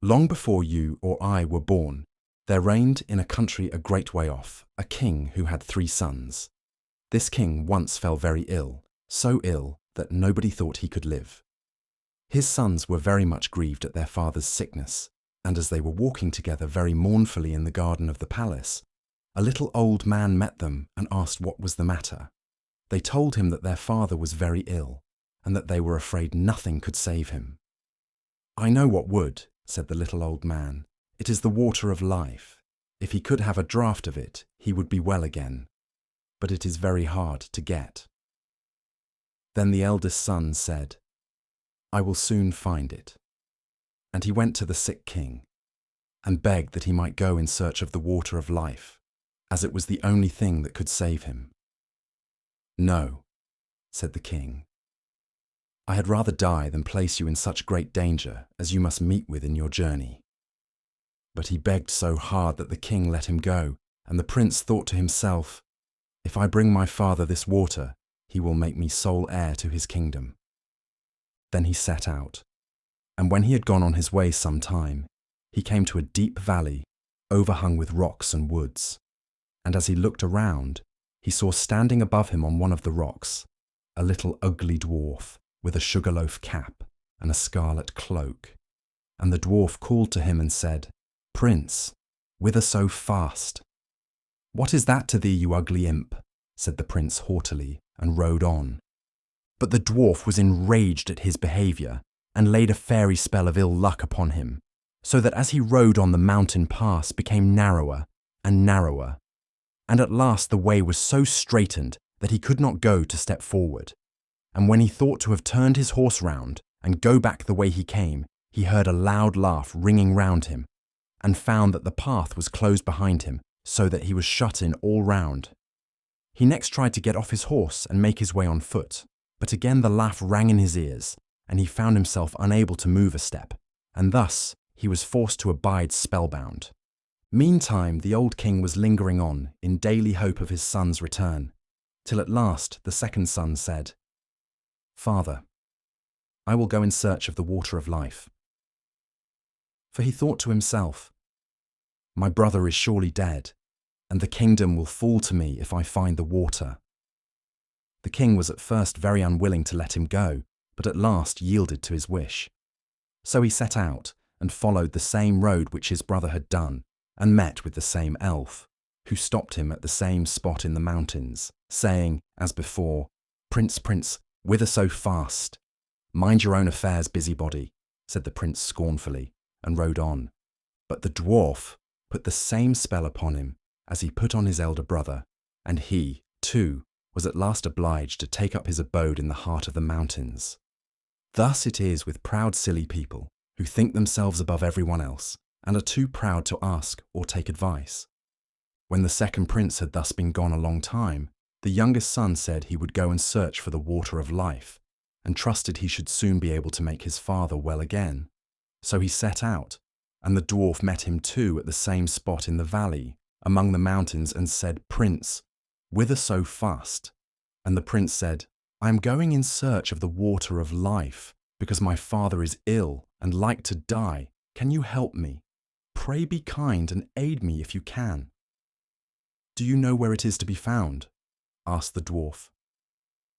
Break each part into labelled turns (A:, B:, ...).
A: Long before you or I were born, there reigned in a country a great way off a king who had 3 sons. This king once fell very ill, so ill that nobody thought he could live. His sons were very much grieved at their father's sickness, and as they were walking together very mournfully in the garden of the palace, a little old man met them and asked what was the matter. They told him that their father was very ill, and that they were afraid nothing could save him. "I know what would," said the little old man. "It is the water of life. If he could have a draught of it, he would be well again. But it is very hard to get." Then the eldest son said, "I will soon find it." And he went to the sick king and begged that he might go in search of the water of life, as it was the only thing that could save him. "No," said the king. "I had rather die than place you in such great danger as you must meet with in your journey." But he begged so hard that the king let him go, and the prince thought to himself, "If I bring my father this water, he will make me sole heir to his kingdom." Then he set out, and when he had gone on his way some time, he came to a deep valley overhung with rocks and woods. And as he looked around, he saw standing above him on one of the rocks a little ugly dwarf with a sugarloaf cap and a scarlet cloak. And the dwarf called to him and said, "Prince, whither so fast?" "What is that to thee, you ugly imp?" said the prince haughtily, and rode on. But the dwarf was enraged at his behaviour, and laid a fairy spell of ill luck upon him, so that as he rode on the mountain pass became narrower and narrower, and at last the way was so straitened that he could not go to step forward. And when he thought to have turned his horse round and go back the way he came, he heard a loud laugh ringing round him, and found that the path was closed behind him, so that he was shut in all round. He next tried to get off his horse and make his way on foot, but again the laugh rang in his ears, and he found himself unable to move a step, and thus he was forced to abide spellbound. Meantime the old king was lingering on in daily hope of his son's return, till at last the second son said, "Father, I will go in search of the water of life." For he thought to himself, "My brother is surely dead, and the kingdom will fall to me if I find the water." The king was at first very unwilling to let him go, but at last yielded to his wish. So he set out and followed the same road which his brother had done, and met with the same elf, who stopped him at the same spot in the mountains, saying, as before, "Prince, prince, whither so fast?" "Mind your own affairs, busybody," said the prince scornfully, and rode on. But the dwarf put the same spell upon him as he put on his elder brother, and he, too, was at last obliged to take up his abode in the heart of the mountains. Thus it is with proud silly people, who think themselves above everyone else, and are too proud to ask or take advice. When the second prince had thus been gone a long time, the youngest son said he would go and search for the water of life, and trusted he should soon be able to make his father well again. So he set out, and the dwarf met him too at the same spot in the valley, among the mountains, and said, "Prince, whither so fast?" And the prince said, "I am going in search of the water of life, because my father is ill and like to die. Can you help me? Pray be kind and aid me if you can." "Do you know where it is to be found?" asked the dwarf.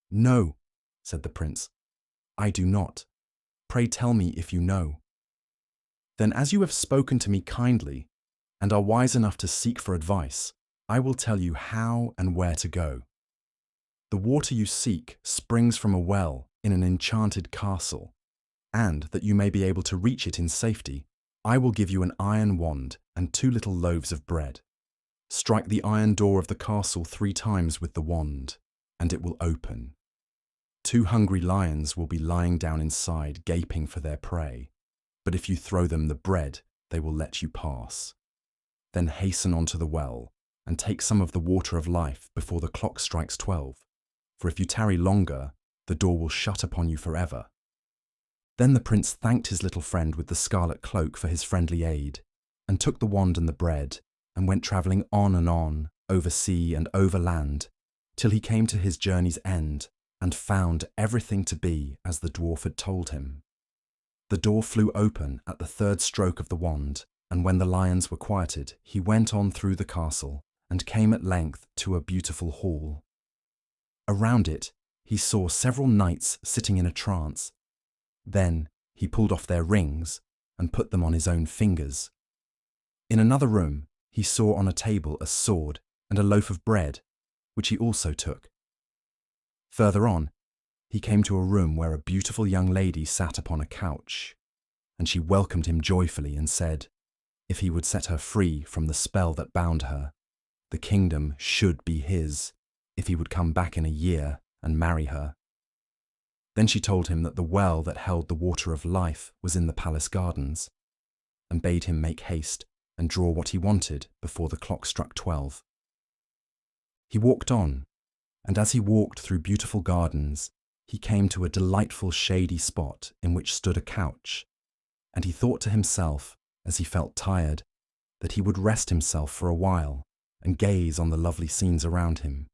A: "No," said the prince, "I do not. Pray tell me if you know." "Then as you have spoken to me kindly, and are wise enough to seek for advice, I will tell you how and where to go. The water you seek springs from a well in an enchanted castle, and that you may be able to reach it in safety, I will give you an iron wand and 2 little loaves of bread. Strike the iron door of the castle 3 times with the wand, and it will open. 2 hungry lions will be lying down inside, gaping for their prey, but if you throw them the bread, they will let you pass. Then hasten on to the well, and take some of the water of life before the clock strikes 12, for if you tarry longer, the door will shut upon you forever." Then the prince thanked his little friend with the scarlet cloak for his friendly aid, and took the wand and the bread, and went travelling on, over sea and over land, till he came to his journey's end, and found everything to be as the dwarf had told him. The door flew open at the third stroke of the wand, and when the lions were quieted, he went on through the castle and came at length to a beautiful hall. Around it, he saw several knights sitting in a trance. Then he pulled off their rings and put them on his own fingers. In another room, he saw on a table a sword and a loaf of bread, which he also took. Further on, he came to a room where a beautiful young lady sat upon a couch, and she welcomed him joyfully and said, if he would set her free from the spell that bound her, the kingdom should be his, if he would come back in a year and marry her. Then she told him that the well that held the water of life was in the palace gardens, and bade him make haste and draw what he wanted before the clock struck 12. He walked on, and as he walked through beautiful gardens, he came to a delightful shady spot in which stood a couch, and he thought to himself, as he felt tired, that he would rest himself for a while and gaze on the lovely scenes around him.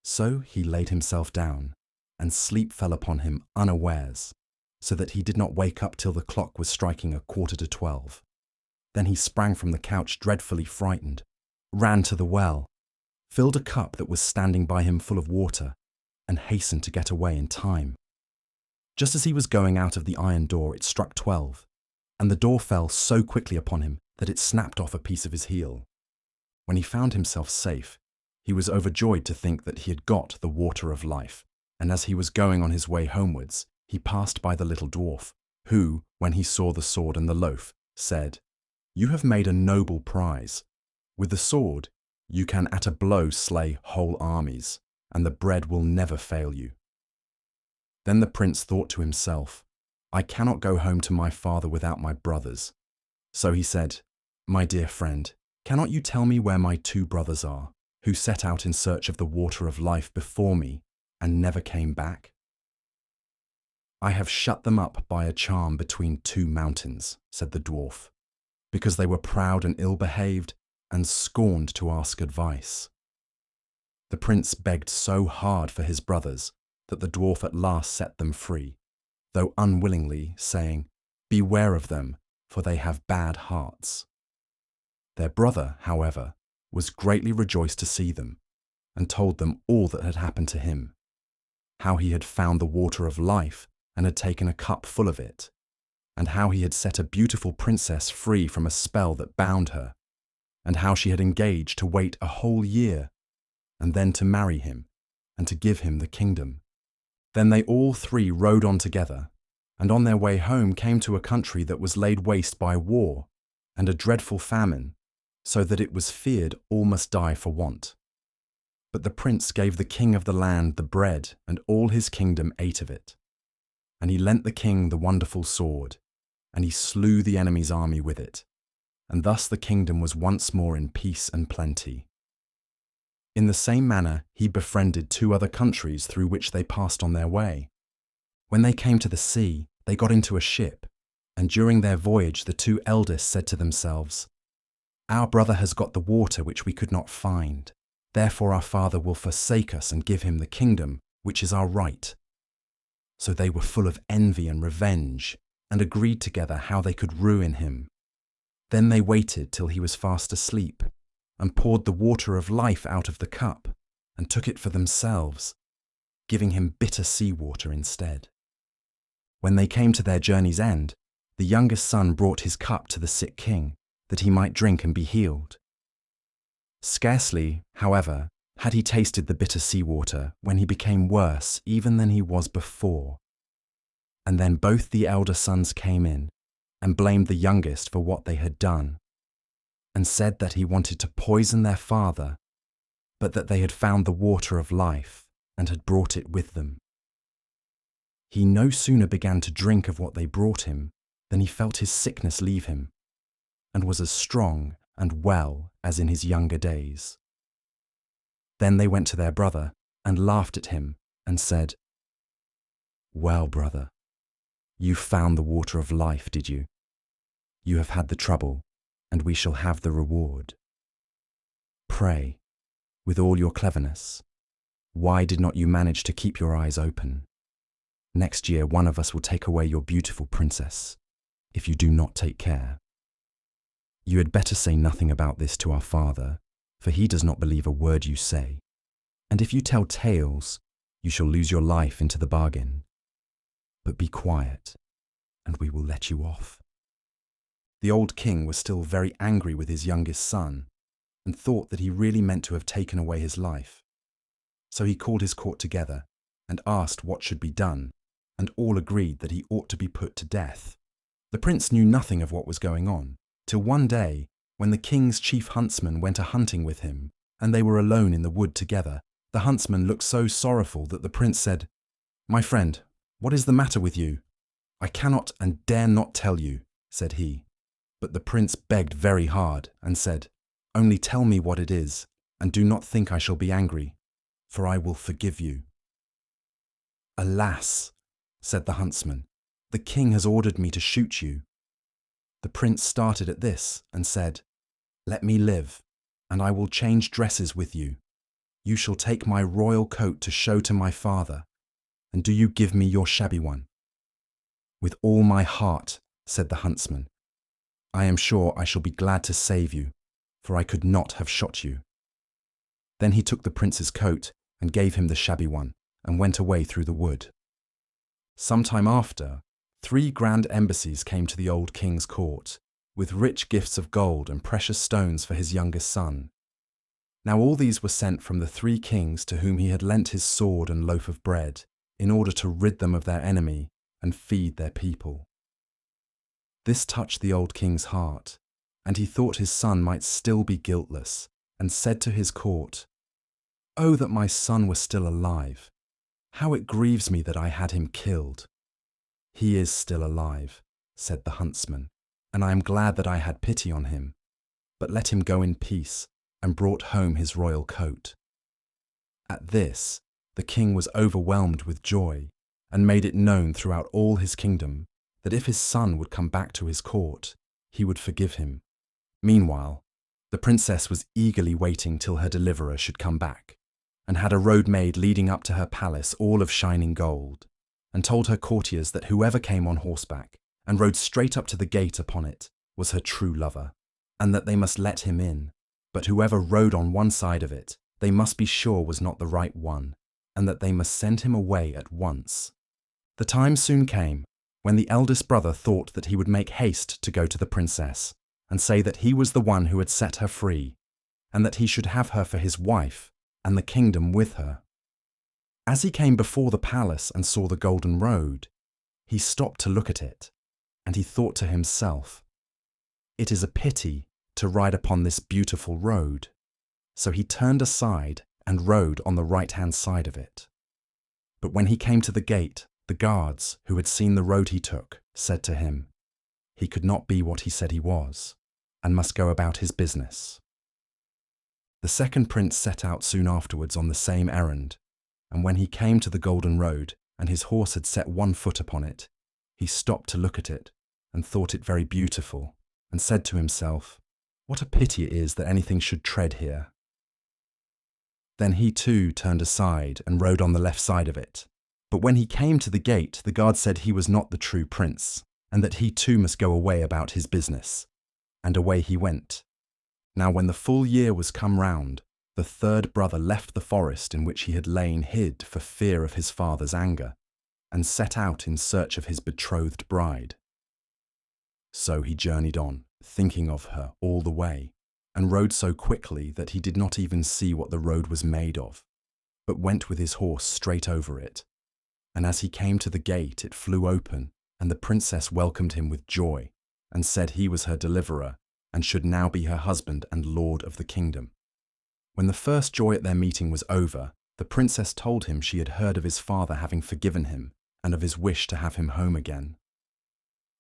A: So he laid himself down, and sleep fell upon him unawares, so that he did not wake up till the clock was striking 11:45. Then he sprang from the couch dreadfully frightened, ran to the well, filled a cup that was standing by him full of water, and hastened to get away in time. Just as he was going out of the iron door, it struck 12, and the door fell so quickly upon him that it snapped off a piece of his heel. When he found himself safe, he was overjoyed to think that he had got the water of life, and as he was going on his way homewards, he passed by the little dwarf, who, when he saw the sword and the loaf, said, "You have made a noble prize. With the sword, you can at a blow slay whole armies, and the bread will never fail you." Then the prince thought to himself, "I cannot go home to my father without my brothers." So he said, "My dear friend, cannot you tell me where my 2 brothers are, who set out in search of the water of life before me and never came back?" "I have shut them up by a charm between 2 mountains," said the dwarf, "because they were proud and ill-behaved and scorned to ask advice." The prince begged so hard for his brothers that the dwarf at last set them free, though unwillingly, saying, "Beware of them, for they have bad hearts." Their brother, however, was greatly rejoiced to see them, and told them all that had happened to him, how he had found the water of life and had taken a cup full of it, and how he had set a beautiful princess free from a spell that bound her, and how she had engaged to wait a whole year, and then to marry him, and to give him the kingdom. Then they all 3 rode on together, and on their way home came to a country that was laid waste by war and a dreadful famine, so that it was feared all must die for want. But the prince gave the king of the land the bread, and all his kingdom ate of it. And he lent the king the wonderful sword, and he slew the enemy's army with it, and thus the kingdom was once more in peace and plenty. In the same manner he befriended 2 other countries through which they passed on their way. When they came to the sea, they got into a ship, and during their voyage the 2 eldest said to themselves, "Our brother has got the water which we could not find. Therefore our father will forsake us and give him the kingdom, which is our right." So they were full of envy and revenge, and agreed together how they could ruin him. Then they waited till he was fast asleep, and poured the water of life out of the cup, and took it for themselves, giving him bitter sea water instead. When they came to their journey's end, the youngest son brought his cup to the sick king, that he might drink and be healed. Scarcely, however, had he tasted the bitter sea water when he became worse even than he was before. And then both the elder sons came in, and blamed the youngest for what they had done, and said that he wanted to poison their father, but that they had found the water of life and had brought it with them. He no sooner began to drink of what they brought him than he felt his sickness leave him, and was as strong and well as in his younger days. Then they went to their brother and laughed at him and said, "Well, brother, you found the water of life, did you? You have had the trouble, and we shall have the reward. Pray, with all your cleverness, why did not you manage to keep your eyes open? Next year, one of us will take away your beautiful princess, if you do not take care. You had better say nothing about this to our father, for he does not believe a word you say. And if you tell tales, you shall lose your life into the bargain. But be quiet, and we will let you off." The old king was still very angry with his youngest son, and thought that he really meant to have taken away his life. So he called his court together and asked what should be done, and all agreed that he ought to be put to death. The prince knew nothing of what was going on, till one day, when the king's chief huntsman went a-hunting with him, and they were alone in the wood together. The huntsman looked so sorrowful that the prince said, "My friend, what is the matter with you?" "I cannot and dare not tell you," said he. But the prince begged very hard and said, "Only tell me what it is, and do not think I shall be angry, for I will forgive you." "Alas," said the huntsman, "the king has ordered me to shoot you." The prince started at this and said, "Let me live, and I will change dresses with you. You shall take my royal coat to show to my father, and do you give me your shabby one?" "With all my heart," said the huntsman. "I am sure I shall be glad to save you, for I could not have shot you." Then he took the prince's coat and gave him the shabby one, and went away through the wood. Some time after, 3 grand embassies came to the old king's court, with rich gifts of gold and precious stones for his youngest son. Now all these were sent from the 3 kings to whom he had lent his sword and loaf of bread, in order to rid them of their enemy and feed their people. This touched the old king's heart, and he thought his son might still be guiltless, and said to his court, "Oh, that my son were still alive! How it grieves me that I had him killed." "He is still alive," said the huntsman, "and I am glad that I had pity on him. But let him go in peace," and brought home his royal coat. At this, the king was overwhelmed with joy, and made it known throughout all his kingdom that if his son would come back to his court, he would forgive him. Meanwhile, the princess was eagerly waiting till her deliverer should come back, and had a road made leading up to her palace all of shining gold, and told her courtiers that whoever came on horseback and rode straight up to the gate upon it was her true lover, and that they must let him in, but whoever rode on one side of it they must be sure was not the right one, and that they must send him away at once. The time soon came when the eldest brother thought that he would make haste to go to the princess, and say that he was the one who had set her free, and that he should have her for his wife, and the kingdom with her. As he came before the palace and saw the golden road, he stopped to look at it, and he thought to himself, "It is a pity to ride upon this beautiful road." So he turned aside and rode on the right-hand side of it. But when he came to the gate, the guards, who had seen the road he took, said to him, he could not be what he said he was, and must go about his business. The second prince set out soon afterwards on the same errand, and when he came to the golden road, and his horse had set one foot upon it, he stopped to look at it, and thought it very beautiful, and said to himself, "What a pity it is that anything should tread here." Then he too turned aside and rode on the left side of it. But when he came to the gate, the guard said he was not the true prince, and that he too must go away about his business. And away he went. Now when the full year was come round, the third brother left the forest in which he had lain hid for fear of his father's anger, and set out in search of his betrothed bride. So he journeyed on, thinking of her all the way, and rode so quickly that he did not even see what the road was made of, but went with his horse straight over it. And as he came to the gate, it flew open, and the princess welcomed him with joy, and said he was her deliverer, and should now be her husband and lord of the kingdom. When the first joy at their meeting was over, the princess told him she had heard of his father having forgiven him, and of his wish to have him home again.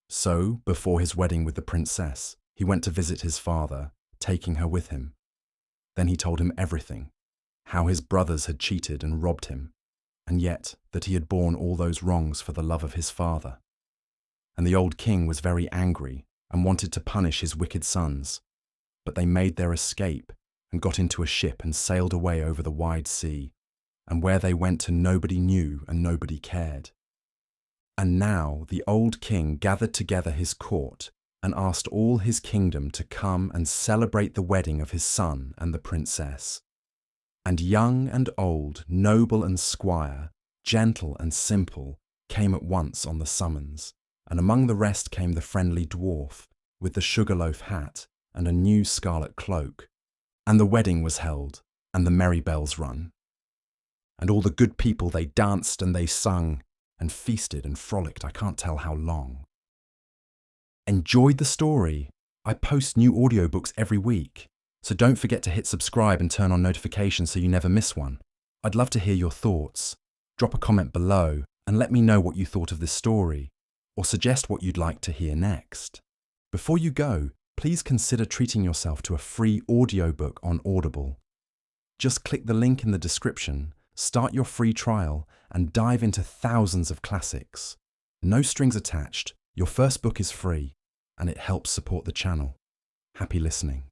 A: So, before his wedding with the princess, he went to visit his father, taking her with him. Then he told him everything, how his brothers had cheated and robbed him, and yet that he had borne all those wrongs for the love of his father. And the old king was very angry and wanted to punish his wicked sons, but they made their escape and got into a ship and sailed away over the wide sea, and where they went to nobody knew and nobody cared. And now the old king gathered together his court and asked all his kingdom to come and celebrate the wedding of his son and the princess. And young and old, noble and squire, gentle and simple, came at once on the summons, and among the rest came the friendly dwarf, with the sugarloaf hat and a new scarlet cloak. And the wedding was held, and the merry bells rung. And all the good people they danced and they sung, and feasted and frolicked I can't tell how long. Enjoyed the story? I post new audiobooks every week, so don't forget to hit subscribe and turn on notifications so you never miss one. I'd love to hear your thoughts. Drop a comment below and let me know what you thought of this story, or suggest what you'd like to hear next. Before you go, please consider treating yourself to a free audiobook on Audible. Just click the link in the description, start your free trial, and dive into thousands of classics. No strings attached, your first book is free, and it helps support the channel. Happy listening.